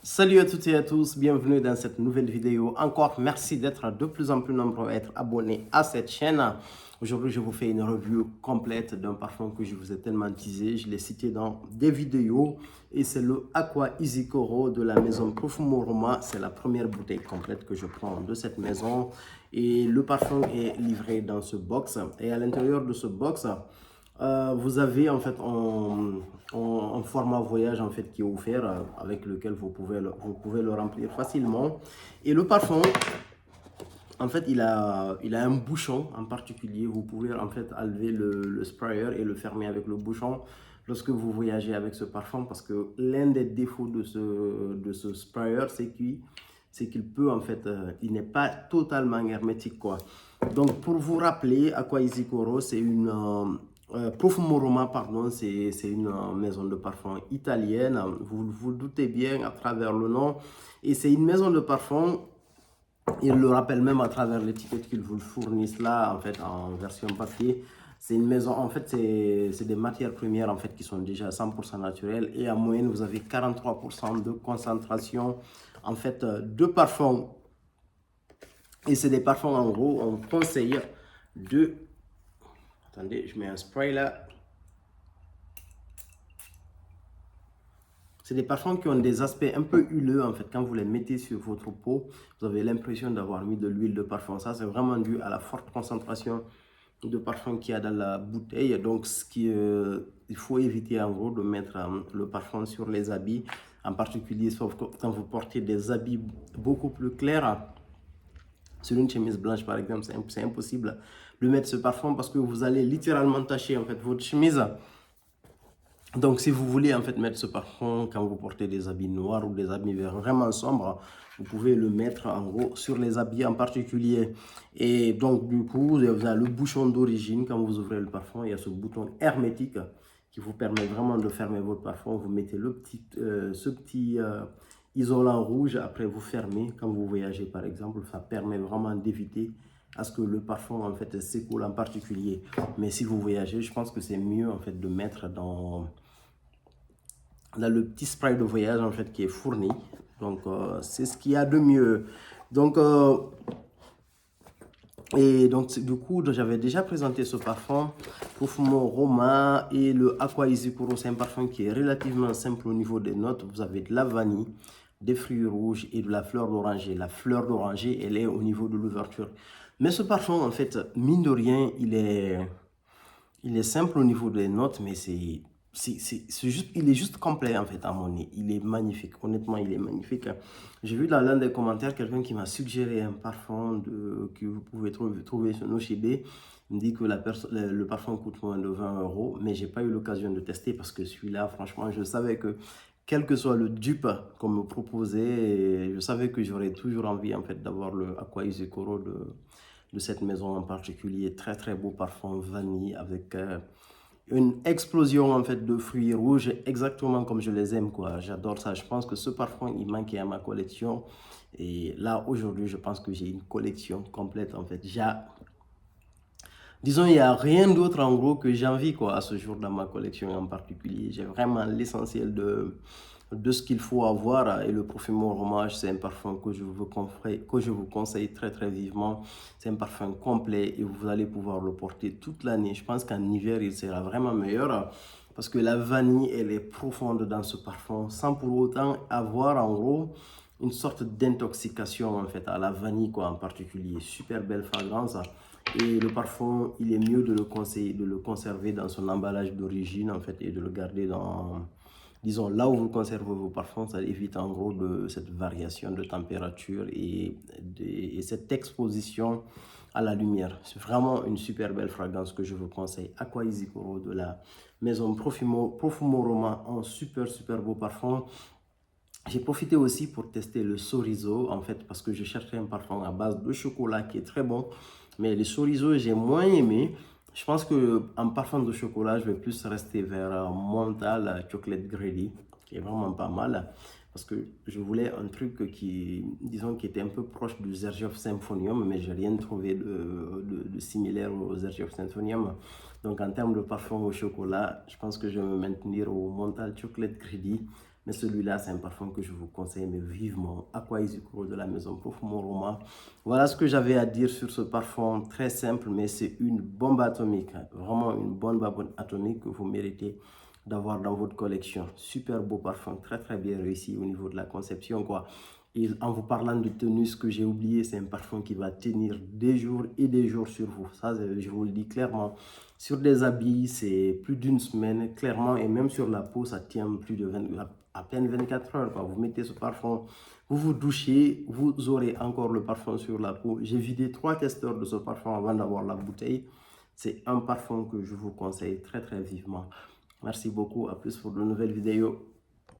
Salut à toutes et à tous, bienvenue dans cette nouvelle vidéo. Encore merci d'être de plus en plus nombreux à être abonnés à cette chaîne. Aujourd'hui, je vous fais une review complète d'un parfum que je vous ai tellement teasé. Je l'ai cité dans des vidéos et c'est le Aqua Easy Coro de la maison Profumo Roma. C'est la première bouteille complète que je prends de cette maison et le parfum est livré dans ce box. Et à l'intérieur de ce box, vous avez en fait un format voyage en fait qui est offert avec lequel vous pouvez le remplir facilement. Et le parfum, en fait, il a un bouchon en particulier. Vous pouvez en fait enlever le sprayer et le fermer avec le bouchon lorsque vous voyagez avec ce parfum, parce que l'un des défauts de ce sprayer, c'est qu'il peut en fait, il n'est pas totalement hermétique quoi. Donc pour vous rappeler, Aqua Easy Coro, c'est une Profumo Roma, pardon, c'est une maison de parfum italienne. Vous vous doutez bien à travers le nom. Et c'est une maison de parfum. Ils le rappellent même à travers l'étiquette qu'ils vous fournissent là, en fait, en version papier. C'est une maison, en fait, c'est des matières premières, en fait, qui sont déjà 100% naturelles. Et en moyenne, vous avez 43% de concentration, en fait, de parfum. Et c'est des parfums, en gros, on conseille de... Attendez, je mets un spray là. C'est des parfums qui ont des aspects un peu huileux en fait. Quand vous les mettez sur votre peau, vous avez l'impression d'avoir mis de l'huile de parfum. Ça, c'est vraiment dû à la forte concentration de parfum qu'il y a dans la bouteille. Donc, il faut éviter en gros de mettre le parfum sur les habits, en particulier sauf quand vous portez des habits beaucoup plus clairs. Sur une chemise blanche par exemple, c'est impossible de mettre ce parfum parce que vous allez littéralement tacher en fait votre chemise. Donc, si vous voulez en fait mettre ce parfum quand vous portez des habits noirs ou des habits vraiment sombres, vous pouvez le mettre en gros sur les habits en particulier. Et donc, du coup, vous avez le bouchon d'origine. Quand vous ouvrez le parfum, il y a ce bouton hermétique qui vous permet vraiment de fermer votre parfum. Vous mettez ce petit isolant rouge. Après, vous fermez. Quand vous voyagez, par exemple, ça permet vraiment d'éviter à ce que le parfum en fait s'écoule en particulier. Mais si vous voyagez, je pense que c'est mieux en fait de mettre dans le petit spray de voyage en fait qui est fourni. Donc c'est ce qu'il y a de mieux. Donc du coup j'avais déjà présenté ce parfum Profumo Roma et le Aqua Easy Coro. C'est un parfum qui est relativement simple au niveau des notes. Vous avez de la vanille, des fruits rouges et de la fleur d'oranger. La fleur d'oranger, elle est au niveau de l'ouverture. Mais ce parfum en fait, mine de rien, il est simple au niveau des notes, mais il est juste complet en fait à mon nez. Il est magnifique, honnêtement, il est magnifique. J'ai vu dans l'un des commentaires quelqu'un qui m'a suggéré un parfum que vous pouvez trouver sur Nocibé. Il me dit que le parfum coûte moins de 20 €, mais j'ai pas eu l'occasion de tester parce que celui-là, franchement, je savais que quel que soit le dupe qu'on me proposait, je savais que j'aurais toujours envie en fait d'avoir le Aqua Easy Coro de cette maison en particulier. Très très beau parfum vanille avec une explosion en fait de fruits rouges, exactement comme je les aime quoi. J'adore ça. Je pense que ce parfum il manquait à ma collection et là aujourd'hui je pense que j'ai une collection complète en fait. Disons, il n'y a rien d'autre en gros que j'ai envie quoi à ce jour dans ma collection en particulier. J'ai vraiment l'essentiel de ce qu'il faut avoir. Et le Profumo Roma, c'est un parfum que je vous conseille très très vivement. C'est un parfum complet et vous allez pouvoir le porter toute l'année. Je pense qu'en hiver, il sera vraiment meilleur parce que la vanille, elle est profonde dans ce parfum sans pour autant avoir en gros une sorte d'intoxication en fait à la vanille quoi en particulier. Super belle fragrance. Et le parfum, il est mieux de le conseiller, de le conserver dans son emballage d'origine en fait et de le garder dans, disons, là où vous conservez vos parfums. Ça évite en gros cette variation de température et cette exposition à la lumière. C'est vraiment une super belle fragrance que je vous conseille. Aqua Easy Coro de la maison Profumo Roma, un super super beau parfum. J'ai profité aussi pour tester le Sorizo, en fait, parce que je cherchais un parfum à base de chocolat qui est très bon. Mais le Sorizo, j'ai moins aimé. Je pense qu'en parfum de chocolat, je vais plus rester vers Montal Chocolate Grady, qui est vraiment pas mal. Parce que je voulais un truc disons, qui était un peu proche du Xerjoff Symphonium, mais je n'ai rien trouvé de similaire au Xerjoff Symphonium. Donc, en termes de parfum au chocolat, je pense que je vais me maintenir au Montal Chocolate Grady. Mais celui-là, c'est un parfum que je vous conseille, mais vivement. Aqua Isukuro de la maison Profumo Roma. Voilà ce que j'avais à dire sur ce parfum très simple, mais c'est une bombe atomique. Vraiment une bonne bombe atomique que vous méritez d'avoir dans votre collection. Super beau parfum, très très bien réussi au niveau de la conception, quoi. Et en vous parlant de tenue, ce que j'ai oublié, c'est un parfum qui va tenir des jours et des jours sur vous. Ça, je vous le dis clairement. Sur des habits, c'est plus d'une semaine, clairement. Et même sur la peau, ça tient plus de 20, à peine 24 heures. Quoi. Vous mettez ce parfum, vous vous douchez, vous aurez encore le parfum sur la peau. J'ai vidé 3 testeurs de ce parfum avant d'avoir la bouteille. C'est un parfum que je vous conseille très très vivement. Merci beaucoup. À plus pour de nouvelles vidéos.